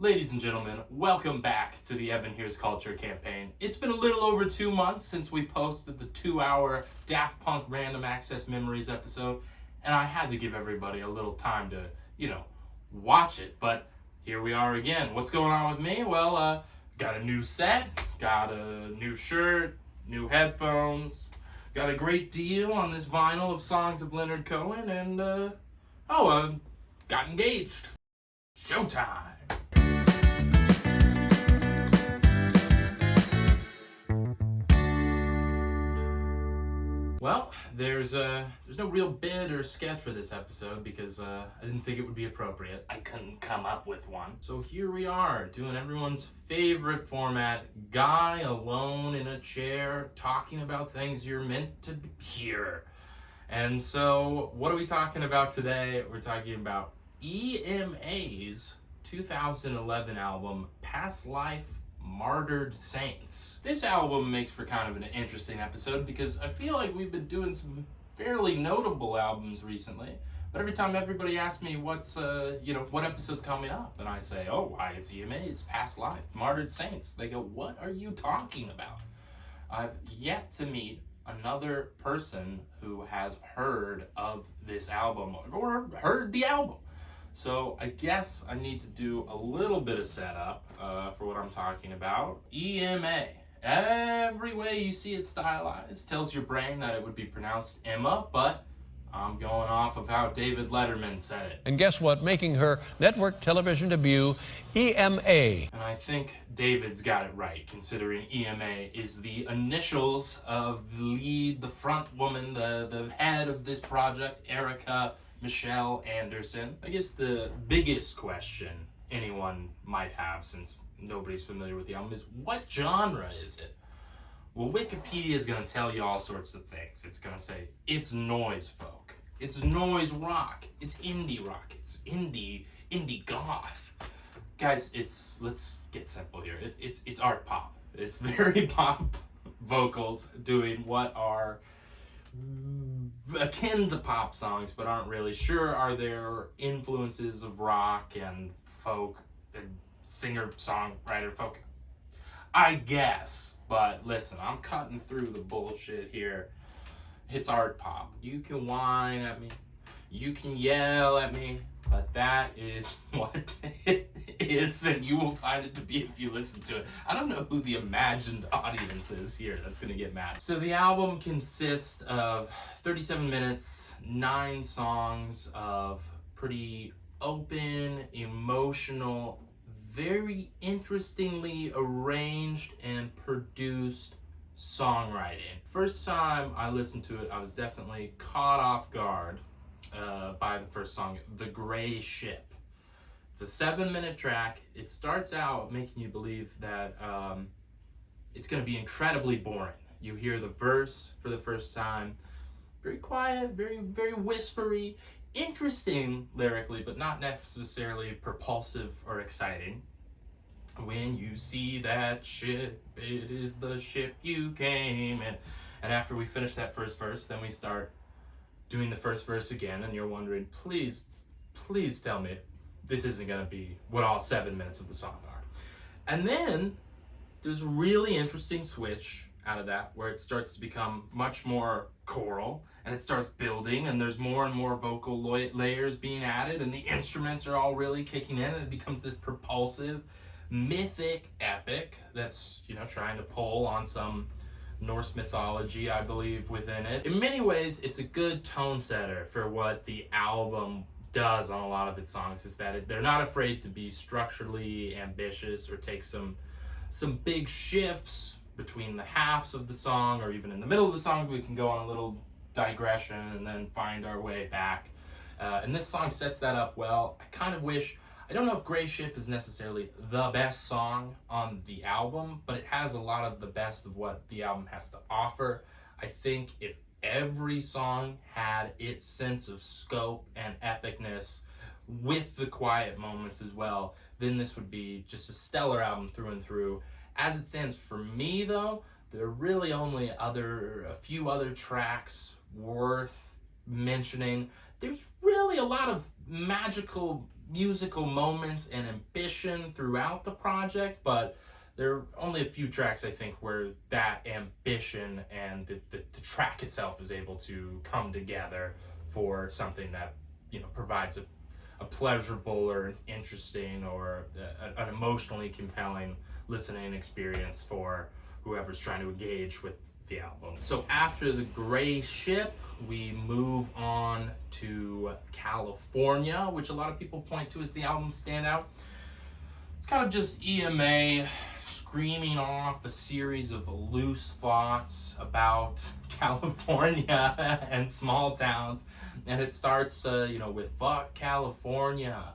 Ladies and gentlemen, welcome back to the Evan Here's Culture campaign. It's been a little over 2 months since we posted the 2-hour Daft Punk Random Access Memories episode, and I had to give everybody a little time to, watch it, but here we are again. What's going on with me? Well, got a new set, got a new shirt, new headphones, got a great deal on this vinyl of songs of Leonard Cohen, and, got engaged. Showtime! Well, there's no real bid or sketch for this episode because I didn't think it would be appropriate. I couldn't come up with one. So here we are, doing everyone's favorite format, guy alone in a chair talking about things you're meant to hear. And so, what are we talking about today? We're talking about EMA's 2011 album, Past Life, Martyred Saints. This album makes for kind of an interesting episode because I feel like we've been doing some fairly notable albums recently, but every time everybody asks me what episode's coming up, and I say, oh, why, it's EMA's Past Life, Martyred Saints. They go, what are you talking about? I've yet to meet another person who has heard of this album or heard the album. So I guess I need to do a little bit of setup for what I'm talking about. EMA. Every way you see it stylized tells your brain that it would be pronounced Emma, but I'm going off of how David Letterman said it. And guess what? Making her network television debut, EMA. And I think David's got it right, considering EMA is the initials of the lead, the front woman, the head of this project, Erica Michelle Anderson. I guess the biggest question anyone might have, since nobody's familiar with the album, is what genre is it? Well, Wikipedia is going to tell you all sorts of things. It's going to say it's noise folk, it's noise rock, it's indie rock, it's indie goth. Guys, let's get simple here. It's art pop. It's very pop vocals doing what are akin to pop songs, but aren't really sure. Are there influences of rock and folk and singer-songwriter folk? I guess, but listen, I'm cutting through the bullshit here. It's art pop. You can whine at me, you can yell at me, but that is what it is, and you will find it to be if you listen to it. I don't know who the imagined audience is here that's gonna get mad. So the album consists of 37 minutes, 9 songs of pretty open, emotional, very interestingly arranged and produced songwriting. First time I listened to it, I was definitely caught off guard by the first song, The Gray Ship. It's a 7-minute track. It starts out making you believe that it's going to be incredibly boring. You hear the verse for the first time, very quiet, very, very whispery, interesting lyrically, but not necessarily propulsive or exciting. When you see that ship, it is the ship you came in. And after we finish that first verse, then we start doing the first verse again, and you're wondering, please tell me this isn't going to be what all 7 minutes of the song are. And then there's a really interesting switch out of that where it starts to become much more choral, and it starts building, and there's more and more vocal layers being added, and the instruments are all really kicking in, and it becomes this propulsive, mythic epic that's, trying to pull on some Norse mythology, I believe, within it. In many ways, it's a good tone setter for what the album does on a lot of its songs, is that they're not afraid to be structurally ambitious or take some big shifts between the halves of the song, or even in the middle of the song. We can go on a little digression and then find our way back. And this song sets that up well. I don't know if Gray Ship is necessarily the best song on the album, but it has a lot of the best of what the album has to offer. I think if every song had its sense of scope and epicness with the quiet moments as well, then this would be just a stellar album through and through. As it stands for me, though, there are really only a few other tracks worth mentioning. There's really a lot of magical musical moments and ambition throughout the project, but there are only a few tracks, I think, where that ambition and the track itself is able to come together for something that, provides a pleasurable or interesting or an emotionally compelling listening experience for whoever's trying to engage with the album. So after The Gray Ship, we move on to California, which a lot of people point to as the album standout. It's kind of just EMA screaming off a series of loose thoughts about California and small towns. And it starts, with "fuck California,"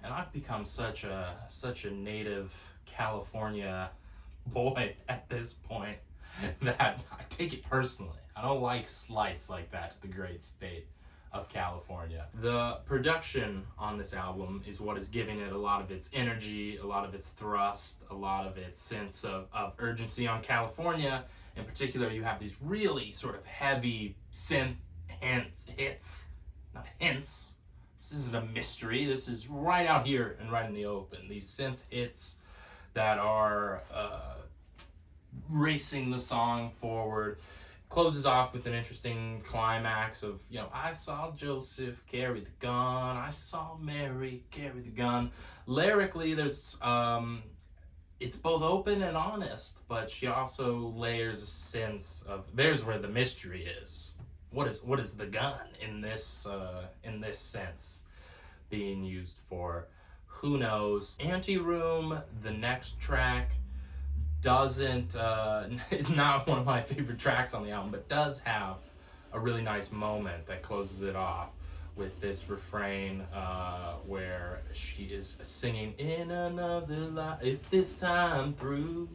and I've become such a native California boy at this point that I take it personally. I don't like slights like that to the great state of California. The production on this album is what is giving it a lot of its energy, a lot of its thrust, a lot of its sense of urgency. On California, in particular, you have these really sort of heavy synth hits. Not hints. This isn't a mystery. This is right out here and right in the open. These synth hits that are racing the song forward. Closes off with an interesting climax of, I saw Joseph carry the gun, I saw Mary carry the gun. Lyrically, there's it's both open and honest, but she also layers a sense of, there's where the mystery is. What is the gun in this sense being used for? Who knows? Anteroom, the next track, is not one of my favorite tracks on the album, but does have a really nice moment that closes it off with this refrain where she is singing, "In another life, if this time through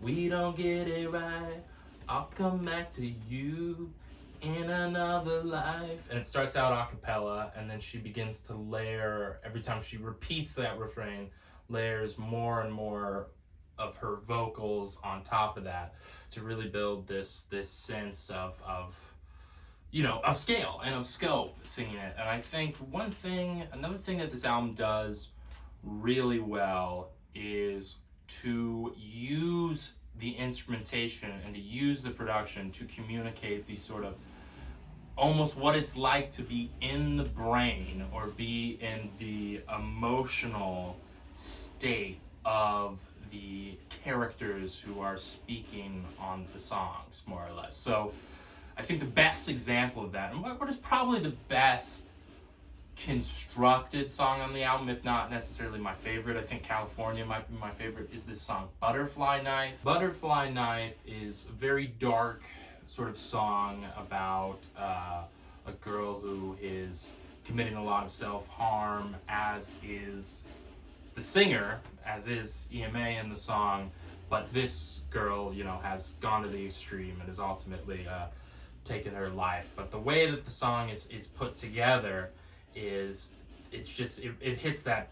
we don't get it right, I'll come back to you in another life." And it starts out a cappella, and then she begins to layer, every time she repeats that refrain, layers more and more of her vocals on top of that to really build this sense of scale and of scope singing it. And I think another thing that this album does really well is to use the instrumentation and to use the production to communicate these sort of almost what it's like to be in the brain or be in the emotional state of the characters who are speaking on the songs, more or less. So I think the best example of that, and what is probably the best constructed song on the album, if not necessarily my favorite, I think California might be my favorite, is this song Butterfly Knife. Butterfly Knife is a very dark sort of song about a girl who is committing a lot of self-harm, as is the singer, as is EMA in the song, but this girl, has gone to the extreme and has ultimately taken her life. But the way that the song is put together is, it hits that,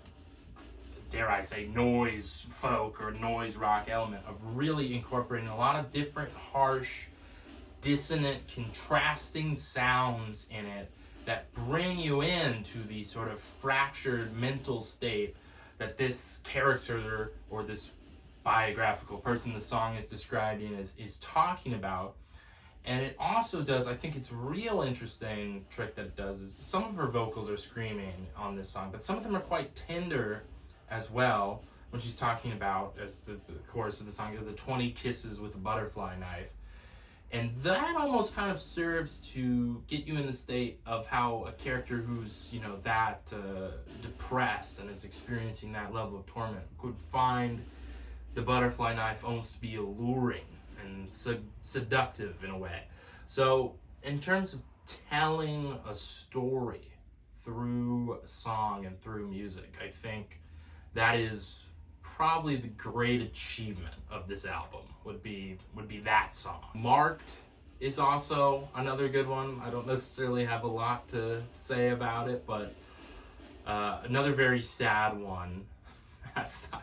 dare I say, noise folk or noise rock element of really incorporating a lot of different harsh, dissonant, contrasting sounds in it that bring you into the sort of fractured mental state that this character or this biographical person the song is describing is talking about. And it also does, I think it's a real interesting trick that it does, is some of her vocals are screaming on this song, but some of them are quite tender as well when she's talking about, as the chorus of the song, the 20 kisses with a butterfly knife. And that almost kind of serves to get you in the state of how a character who's, that depressed and is experiencing that level of torment could find the butterfly knife almost to be alluring and seductive in a way. So in terms of telling a story through a song and through music, I think that is probably the great achievement of this album, would be that song. Marked is also another good one. I don't necessarily have a lot to say about it, but another very sad one.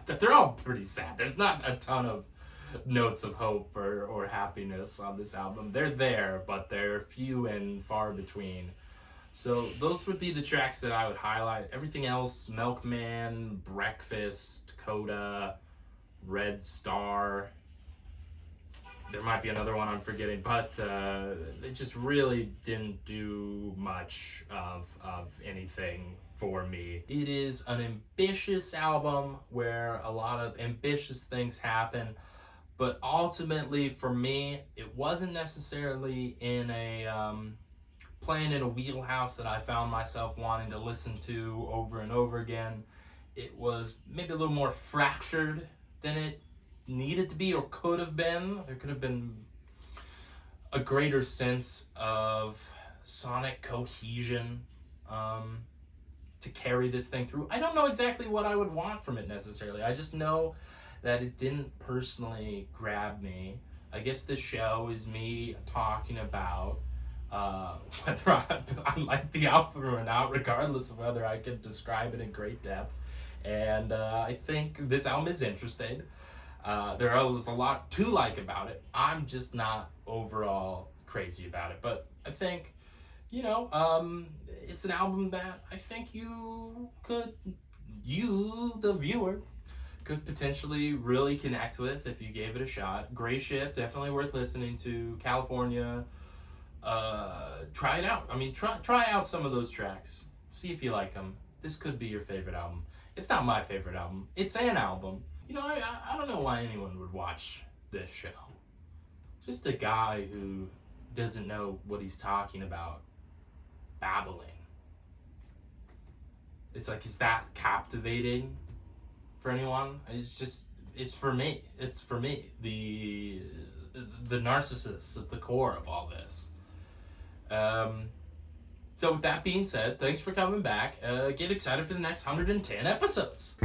They're all pretty sad. There's not a ton of notes of hope or happiness on this album. They're there, but they're few and far between. So those would be the tracks that I would highlight. Everything else, Milkman, Breakfast, Coda, Red Star. There might be another one I'm forgetting, but they just really didn't do much of anything for me. It is an ambitious album where a lot of ambitious things happen, but ultimately for me, it wasn't necessarily in a playing in a wheelhouse that I found myself wanting to listen to over and over again. It was maybe a little more fractured than it needed to be or could have been. There could have been a greater sense of sonic cohesion to carry this thing through. I don't know exactly what I would want from it necessarily. I just know that it didn't personally grab me. I guess this show is me talking about whether I like the album or not, regardless of whether I can describe it in great depth. And I think this album is interesting. There's a lot to like about it. I'm just not overall crazy about it. But I think, it's an album that I think you, the viewer, could potentially really connect with if you gave it a shot. Gray Ship, definitely worth listening to. California, try it out. I mean, try out some of those tracks. See if you like them. This could be your favorite album. It's not my favorite album. It's an album. I don't know why anyone would watch this show. Just a guy who doesn't know what he's talking about, babbling. It's like, is that captivating for anyone? It's for me. It's for me. The narcissist at the core of all this. So with that being said, thanks for coming back. Get excited for the next 110 episodes.